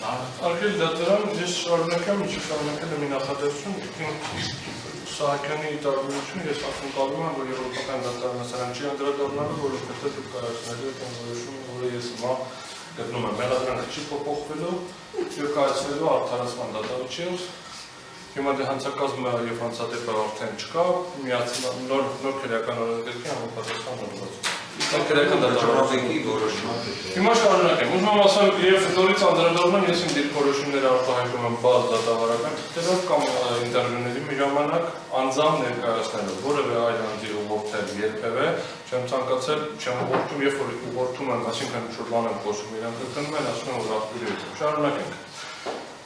Արգել դատարան, ես շարունակեմ, ինչը շարունակել եմ նախադասություն, Սահակյանի տարբերությունը ես ակնկալում եմ, որ եվրոպական դատարանասարան չի անդրադառնալու, որովհետև դուք կայացնելու եք այն որոշումը, որը ես հիմա գտնում եմ, մեղադրանքը չի փոփոխվելու, ներկայացնելու արդարացման դատարանչից, հիմա դե հանցակազմը եւ հանցադեպը արդեն չկա, միացնող նոր քրեական օրենսգրքի համապատասխան հոդված։ Քրեական դատարանների որոշումը։ Հիմա շարունակեմ, ուզում եմ ասել, եւ նորից անդրադառնամ, ես իմ դիրքորոշումները արտահայտում եմ բաց դատավարական թղթերով կամ ինտերվյուների մի ժամանակ անձամբ ներկայացնելով, որևէ այլ անձի ուղղորդել երբևէ չեմ ցանկացել, չեմ ուղղորդում, երբ որ ուղղորդում եմ, այսինքն ինչ-որ բան եմ խոսում, իրանք կգնում են, ասում են, որ աղբյուրի հետ։ Շարունակենք։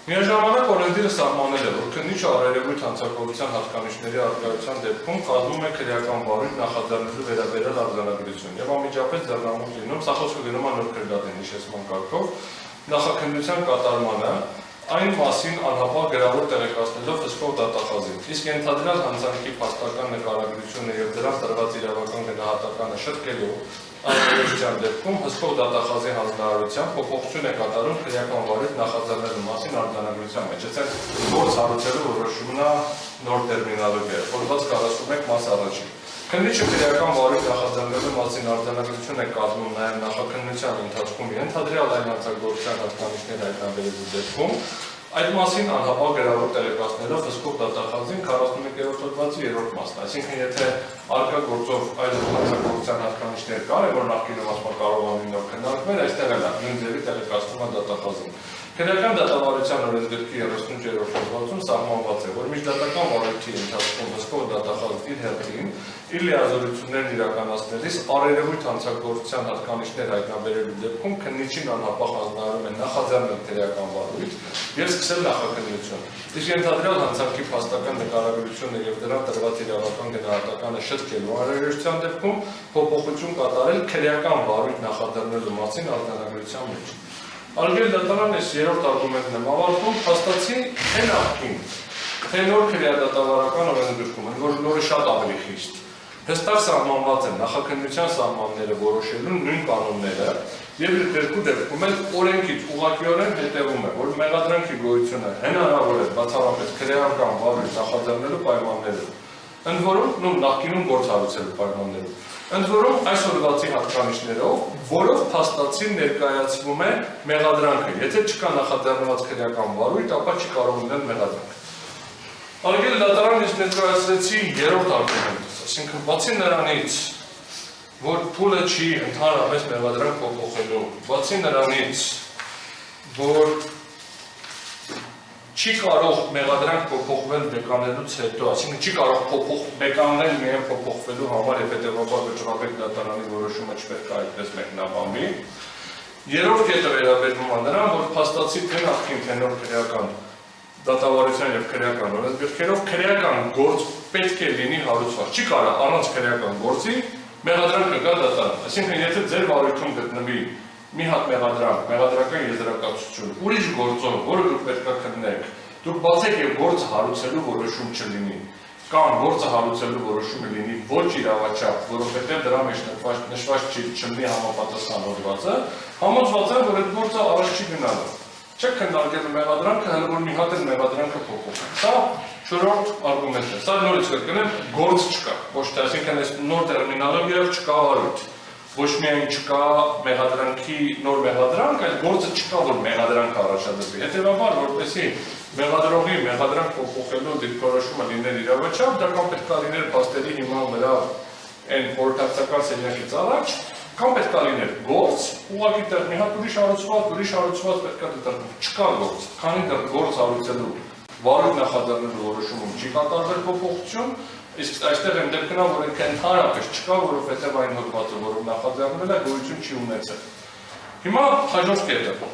Միաժամանակ օրենսդիրը սահմանել է, որ քննիչը առերևույթ հանցագործության հատկանիշների առկայության դեպքում կազմում է քրեական վարույթ նախաձեռնելու վերաբերյալ արձանագրություն եւ անմիջապես ձեռնամուխ լինում, սա խոսքը գնում է նոր քրեական հիշեցման կարգով, նախաքննության կատարմանը այն մասին անհապաղ գրավոր տեղեկացնելով հսկող դատախազին։ Իսկ ենթադրյալ հանցանքի փաստական նկարագրությունը եւ դրանց տրված իրավական գնահատականը շտկելու անհրաժեշտության դեպքում հսկող դատախազի հանձնարարությամբ փոփոխություն է կատարում քրեական վարույթ նախաձեռնելու մասին արձանագրության մեջ։ Այսինքն գործ հարուցելու որոշումն է նոր տերմինոլոգիա, հոդված 41 մաս առաջին։ Քննիչը քրեական վարույթ նախաձեռնելու մասին արձանագրություն է կազմում նաև նախաքննության ընթացքում ենթադրյալ այն հանցագործության հատկանիշներ հայտնաբերելու դեպքում, այդ մասին անհապաղ գրավոր տեղեկացնելով հսկող դատախազին 41-րդ հոդվածի 3-րդ մասն, այսինքն եթե արկա գործով այլ հանցագործության հատկանիշներ կար, որ նախկինում ասում կարող են նոր քննարկվել, այստեղ էլ նույն ձևի տեղեկացնում է դատախազին։ Քրեական դատավարության օրենսգրքի 38-րդ հոդվածում սահմանված է, որ միջդատական վարույթի ընթացքում հսկող դատախազն իր հերթին իր լիազորություններն իրականացնելիս առերևույթ հանցագործության հատկանիշներ հայտնաբերելու դեպքում քննիչին անհապաղ հանձնարարում է նախաձեռնել քրեական վարույթ եւ սկսել նախաքննություն։ Իսկ ենթադրյալ հանցանքի փաստական նկարագրությունը եւ դրա տրված իրավական գնահատականը շտկելու անհրաժեշտության դեպքում փոփոխություն կատարել քրեական վարույթ նախաձեռնելու մասին արձանագրության մեջ։ Արգել դատարան ես երրորդ արգումենտն եմ ավարտում, փաստացի թե նախքին, թե նոր քրեադատավարական օրենսգրքում են, որ նորը շատ ավելի խիստ։ Հստակ սահմանված են նախաքննության սահմանները որոշելու նույն կանոնները եւ իր երկու դեպքում էլ օրենքից ուղղակիորեն հետեւում է, որ մեղադրանքի գոյությունը հնարավոր է բացառապես քրեական վարույթ նախաձեռնելու պայմաններով, ընդ որում նախկինում գործ հարուցելու պայմաններով։ Ընդ որում այս հոդվածի հատկանիշներով, որով փաստացին ներկայացվում է մեղադրանքը, եթե չկա նախաձեռնված քրեական վարույթ, ապա չի կարող լինել մեղադրանք։ Արգել դատարան ես ներկայացրեցի երրորդ արգումենտը, այսինքն բացի նրանից, որ փուլը չի ընդհանրապես մեղադրանք փոփոխելու, բացի նրանից, որ չի կարող մեղադրանք փոփոխվել բեկանելուց հետո, այսինքն չի կարող բեկանել միայն փոփոխվելու համար եւ հետեւաբար վճռաբեկ դատարանի որոշումը չպետք է այդպես մեկնաբանվի։ Երրորդ կետը վերաբերում է նրան, որ փաստացի թե նախքին թե նոր քրեական դատավարության եւ քրեական օրենսգրքերով քրեական գործ պետք է լինի հարուցված։ Չի կարող առանց քրեական գործի մեղադրանքը գա դատարան։ Այսինքն եթե ձեր վարույթում գտնվի մի հատ մեղադրական եզրակացություն, ուրիշ գործով, որը դուք պետք է քննեք, դուք բացեք եւ գործը հարուցելու որոշում չլինի, կամ գործը հարուցելու որոշումը լինի ոչ իրավաչափ, որովհետեւ դրա մեջ նշված չլինի համապատասխան հոդվածը, համոզված եմ, որ այդ գործը առաջ չի գնալու։ Չեք քննարկելու մեղադրանքը, հələ որ մի հատ էլ մեղադրանքը փոփոխի։ Սա չորրորդ արգումենտն է։ Սա նորից կրկնեմ, գործ չկա։ Ոչ թե այսինքն այս նոր տերմինոլոգիայով չկա վարույթ։ Ոչ միայն չկա մեղադրանքի նոր մեղադրանք, այլ գործը չկա, որ մեղադրանք առաջադրվի։ Հետևաբար, որպեսզի մեղադրողի մեղադրանք փոփոխելու դիրքորոշումը լիներ իրավաչափ, դա կամ պետք է լիներ փաստերի հիման վրա այն խորհրդակցական սենյակից առաջ, կամ պետք է լիներ գործ, ուղղակի տեղ մի հատ ուրիշ հարուցված պետք է դիտարկվի։ Չկա գործ, քանի դեռ գործ հարուցելու վարույթ նախաձեռնելու որոշումում չի կատարվել փոփոխություն, իսկ այստեղ են դեպքն որ ինքը ընդհանրապես չկա, որովհետև այն հոդվածը, որով նախաձեռնել է, գոյություն չի ունեցել։ Հիմա հաջորդ կետը։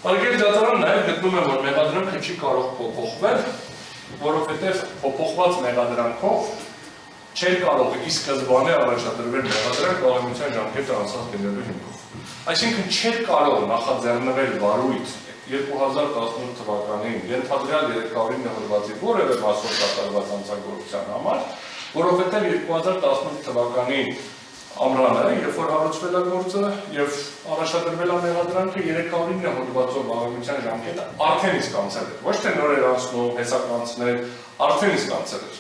Արգել դատարան նաև գտնում է, որ մեղադրանքը չի կարող փոփոխվել, որովհետև փոփոխված մեղադրանքով չէր կարող ի սկզբանե առաջադրվել մեղադրանք կայունության ժամկետը անցած լինելու հիմքով։ Այսինքն չէր կարող նախաձեռնվել վարույթ 2018 թվականին ենթադրյալ 309 հոդվածի որևէ մասով կատարված հանցագործության համար, որովհետև 2018 թվականի ամրանը, երբ որ հարուցվել է գործը եւ առաջադրվել է մեղադրանքը 309 հոդվածով վաղեմության ժամկետը արդեն իսկ անցել է։ Ոչ թե նոր էր անցնում, հեսականցնել, արդեն իսկ անցել է։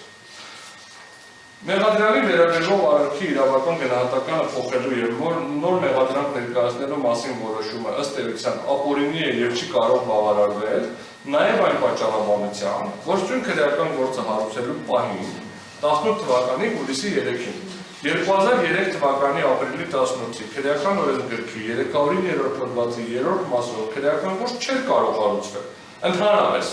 Մեղադրյալի վերաբերող արարքի իրավական գնահատականը փոխելու եւ նոր մեղադրանք ներկայացնելու մասին որոշումը ըստ էության ապօրինի է եւ չի կարող բավարարվել նաեւ այն պատճառաբանությամբ, որ ծույն քրեական գործը հարուցելու պահին 18 թվականի հուլիսի 3-ին 2003 թվականի ապրիլի 18-ի քրեական օրենսգրքի 309-րդ հոդվածի 3-րդ մասով քրեական գործ չէր կարող հարուցվել։ Ընդհանրապես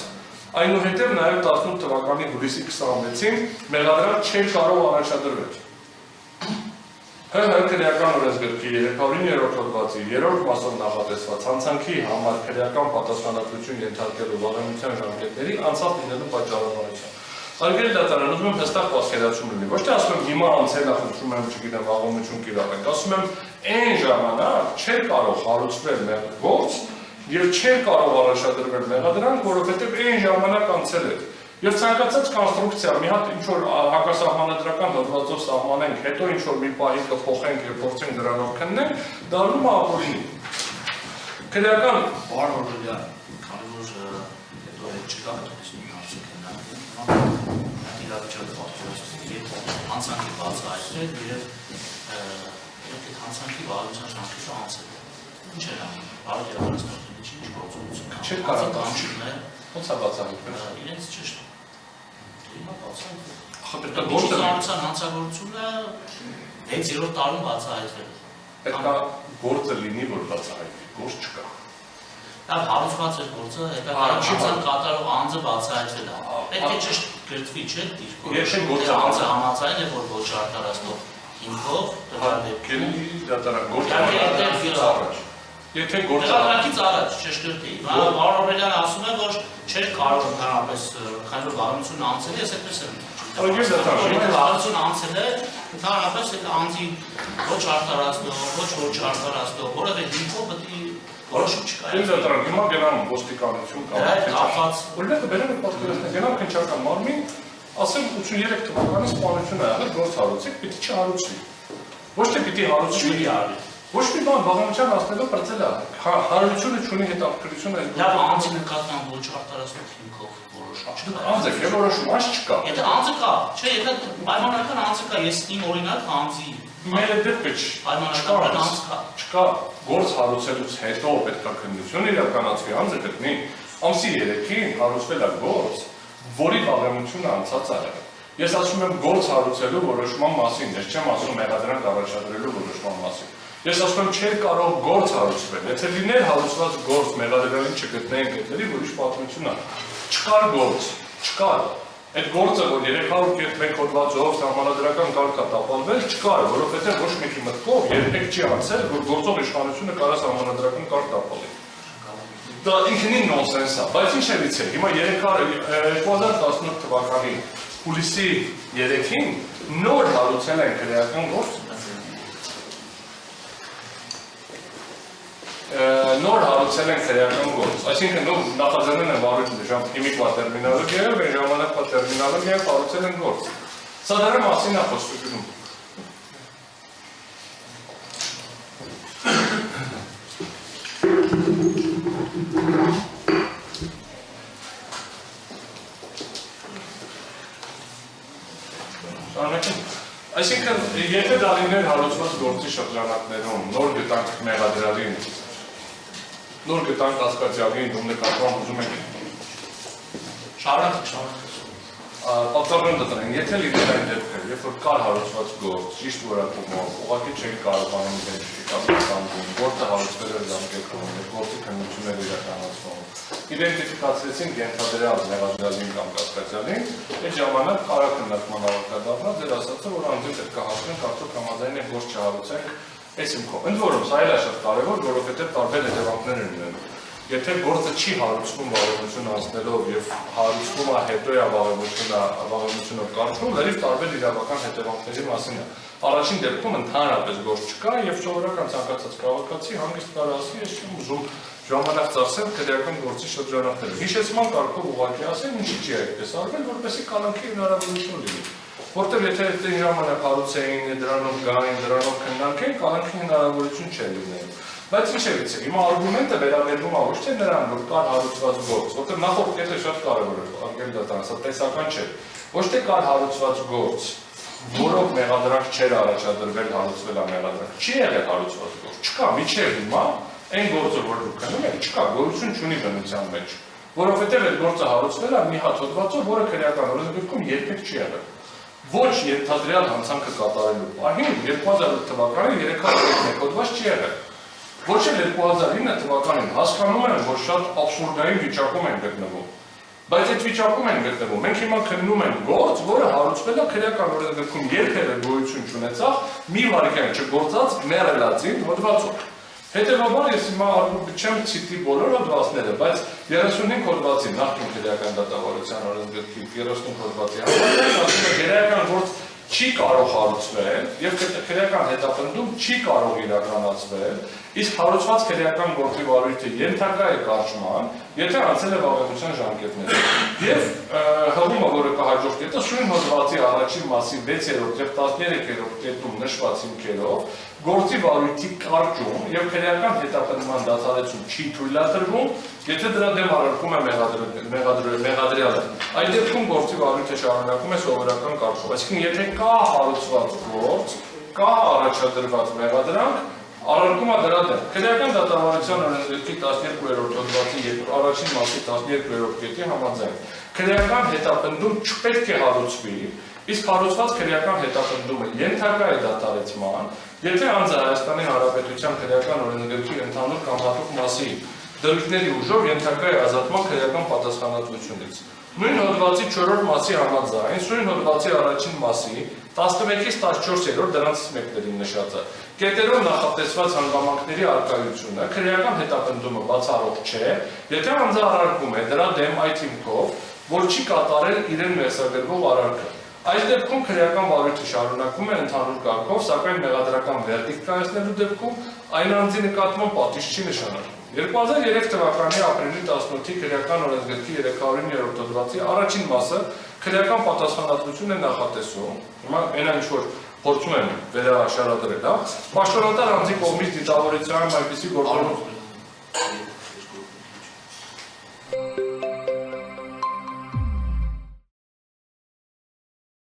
այնուհետև նաև 18 թվականի հուլիսի 26-ին մեղադրանք չէր կարող առաջադրվել։ ՀՀ քրեական օրենսգրքի 309-րդ հոդվածի 3-րդ մասով նախատեսված հանցանքի համար քրեական պատասխանատվություն ենթարկելու վաղեմության ժամկետների անցավ լինելու պատճառաբանությամբ։ Արգելի դատարան, ուզում եմ հստակ պատկերացում լինի, ոչ թե ասում եմ հիմա անցել է, խնդրում եմ, չգիտեմ, վաղեմություն կիրառենք, ասում եմ այն ժամանակ չէր կարող հարուցվել գործ եւ չէր կարող առաջադրվել մեղադրանք, որովհետեւ այն ժամանակ անցել էր։ Եվ ցանկացած կոնստրուկցիա, մի հատ ինչ-որ հակասահմանադրական հոդվածով սահմանենք, հետո ինչ-որ մի պահի կփոխենք եւ փորձենք դրանով քննենք, դառնում է ապօրինի։ Քրեական բարօրյա, քանի որ հետո հետ չկա իրավիճակը պատկերացնում եւ հանցանքի բացահայտել եւ այդ հանցանքի վարության ժամկետը անցել։ Ինչ է անում։ Բարոյականացնում ինչ գործունեություն կա։ Չէ՞ կարող անցնում է։ Ոնց է բացահայտվել։ Իրենց ճիշտ։ Հիմա բացահայտվել։ Ախր դա գործը հանցագործությունը 6-րդ տարում բացահայտվել։ Պետք է գործը լինի, որ բացահայտվի, գործ չկա։ Դա հարուցված է գործը, հետագայում կատարող անձը բացահայտվել է։ Պետք է ճիշտ գրծվի, չէ՞, դիրքով։ Եթե գործը անձը համաձայն է, որ ոչ արտարացնող հիմքով Գելի դատարան գործը առաջ։ Եթե գործը Դատարանից առաջ ճշգրտի։ Բարոյականն ասում է, որ չէր կարող ընդհանրապես քանի որ վարությունը անցել է, ես այդպես եմ։ Արգելի դատարան, Եթե վարությունը անցել է, ընդհանրապես այդ անձի ոչ արտարացնող, ոչ արտարացնող, որևէ հիմքով պետք է որոշում չկա։ Արգելի դատարան, հիմա գնամ ոստիկանություն կապված օրինակ բերեմ պատկերացնեմ, գնամ քննչական մարմին, ասեմ 83 թվականի սպանություն է եղել, գործ հարուցեք, պիտի չհարուցվի։ Ոչ թե պիտի հարուցվի, ոչ մի բան վաղեմության հասնելով բրծել է։ Հարությունը չունի հետաքրքրություն այս Լավ անձի նկատմամբ ոչ արտարացնող հիմքով որոշում չկա։ Անձը է որոշում, այս չկա։ Եթե անձը կա, չէ, եթե պայմանական անձը կա, ես իմ օրինակ անձի Մեր դեպքը պայմանական անձ կա։ Չկա գործ հարուցելուց հետո պետք է քննություն իրականացվի, անձը գտնի ամսի 3-ին հարուցվել է գործ, որի վաղեմությունը անցած է եղել։ Ես ասում եմ գործ հարուցելու որոշման մասին, ես չեմ ասում մեղադրանք առաջադրելու որոշման մասին։ Ես ասում եմ չէր կարող գործ հարուցվել, եթե լիներ հարուցված գործ մեղադրյալին չգտնեինք այդտեղի, ուրիշ պատմություն է։ Չկար գործ, չկար։ Այդ գործը, որ 301 հոդվածով սահմանադրական կարգ է տապալվել, չկար, որովհետև ոչ մեկի մտքով երբեք չի անցել, որ գործող իշխանությունը կարա սահմանադրական կարգ տապալի։ Դա ինքնին նոնսենս է, բայց ինչ էլից է, հիմա 2018 թվականի հուլիսի 3-ին նոր հարուցել են քրեական գործ, նոր հարուցել են քրեական գործ, այսինքն նախաձեռնել են վարույթը հիմիկվա տերմինոլոգիայով, այն ժամանակվա տերմինոլոգիայով հարուցել են գործ։ Սա դրա մասին է խոսում։ Այսինքն, եթե դա լիներ հարուցված գործի շրջանակներում, նոր գտանք մեղադրյալին, նոր գտանք Կասկադյանի ում նկատմամբ ուզում եք շարունակ պատճառն դրան, եթե լիներ այն դեպքը, երբ որ կար հարուցված գործ, ճիշտ որակումով, ուղղակի չէին կարողանում identifikação, գործը հարուցվել էր ժամկետում, գործի քննություններ իրականացվում, իդենտիֆիկացրեցին ենթադրյալ մեղադրյալին կամ Կասկադյանին, այդ ժամանակ կարա քննարկման ավարտադառնա, ձեր ասածը, որ անձին պետք է հասնենք, արդյոք համաձայն է գործ չհարուցենք այս հիմքով։ Ընդ որում, սա էլ է շատ կարևոր, որովհետև տարբեր հետևանքներ են ունենում։ Եթե գործը չի հարուցվում վաղեմություն անցնելով եւ հարուցվում է հետո է վաղեմությունը կարճում, լրիվ տարբեր իրավական հետևանքների մասին է։ Առաջին դեպքում ընդհանրապես գործ չկա եւ սովորական ցանկացած քաղաքացի հանգիստ կարող ասի, ես չեմ ուզում ժամանակ ծախսել քրեական գործի շրջանակներում։ Հիշեցման կարգով ուղղակի ասեմ, ինչի՞ չի այդպես արվել, որպեսզի կալանքի հնարավորություն լինի։ որտեղ եթե այն ժամանակ հարուցեին, դրանով գային, դրանով քննարկեին, կանանքի հնարավորություն չէր լինել։ Բայց ինչևից է, հիմա արգումենտը վերաբերվում է ոչ թե նրան, որ կար հարուցված գործ, որտեղ նախորդ կետը շատ կարևոր է, արգել դատարան, սա տեսական չէ։ Ոչ թե կար հարուցված գործ, որով մեղադրանք չէր առաջադրվել, հարուցվել է մեղադրանք, չի եղել հարուցված գործ, չկա, մինչև հիմա այն գործը, որ դուք քննում եք, չկա, գոյություն չունի բնության մեջ, որովհետև այդ գործը հարուցվել է մի հատ հոդվածով, որը քրեական օրենսգրքում երբեք չի եղել։ Ոչ ենթադրյալ հանցանքը կատարելու պահին 2008 թվականին 301 հոդված չի եղել։ Ոչ էլ 2009 թվականին հասկանում եմ, որ շատ աբսուրդային վիճակում են գտնվում։ Բայց այդ վիճակում են գտնվում։ Մենք հիմա քննում ենք գործ, որը հարուցվել է քրեական օրենսգրքում երբևէ գոյություն չունեցավ, մի վարքյան չգործած մեռելածին հոդվածով։ Հետևաբար ես հիմա չեմ ցիտի բոլոր հոդվածները, բայց 35 հոդվածի նախկին քրեական դատավարության օրենսգրքի 35 հոդվածի համաձայն ասում է քրեական գործ չի կարող հարուցվել եւ քրեական հետապնդում չի կարող իրականացվել, իսկ հարուցված քրեական գործի վարույթը ենթակա է կարճման, եթե անցել է վավերության ժամկետները։ Եվ հղումը, որը կհաջող կետը սույն հոդվածի առաջին մասի 6-րդ եւ 13-րդ կետում նշված հիմքերով գործի վարույթի կարճում եւ քրեական հետապնդման դադարեցում չի թույլատրվում, եթե դրա դեմ առարկում է մեղադրյալը։ Այդ դեպքում գործի վարույթը շարունակում է սովորական կարգով։ Այսինքն, եթե կա հարուցված գործ, կա առաջադրված մեղադրանք, առարկում է դրա դեմ։ Քրեական դատավարության օրենսգրքի 12-րդ հոդվածի առաջին մասի 12-րդ կետի համաձայն քրեական հետապնդում չպետք է հարուցվի, իսկ հարուցված քրեական հետապնդումը ենթակա է դադարեցման, եթե անձը Հայաստանի Հանրապետության քրեական օրենսգրքի ընդհանուր կամ հատուկ մասի դրույթների ուժով ենթակա է ազատման քրեական պատասխանատվությունից։ Նույն հոդվածի 4-րդ մասի համաձայն, սույն հոդվածի առաջին մասի 11-ից 14-րդ դրանցից մեկներին նշած է։ Կետերով նախատեսված հանգամանքների արկայությունը քրեական հետապնդումը բացառող չէ, եթե անձը առարկում է դրա դեմ այդ հիմքով, որ չի կատարել իրեն մերձագրվող արարքը։ Այս դեպքում քրեական վարույթը շարունակում է ընդհանուր կարգով, սակայն մեղադրական վերդիկտ կայացնելու դեպքում այն անձի նկատմամբ պատիժ չի նշանակվում։ 2003 թվականի ապրիլի 18-ի քրեական օրենսգրքի 309-րդ հոդվածի առաջին մասը քրեական պատասխանատվություն է նախատեսում։ Հիմա այն ինչ որ փորձում եմ վերաշարադրել, հա, պաշտոնատար անձի կողմից դիտավորության այնպիսի գործառույթ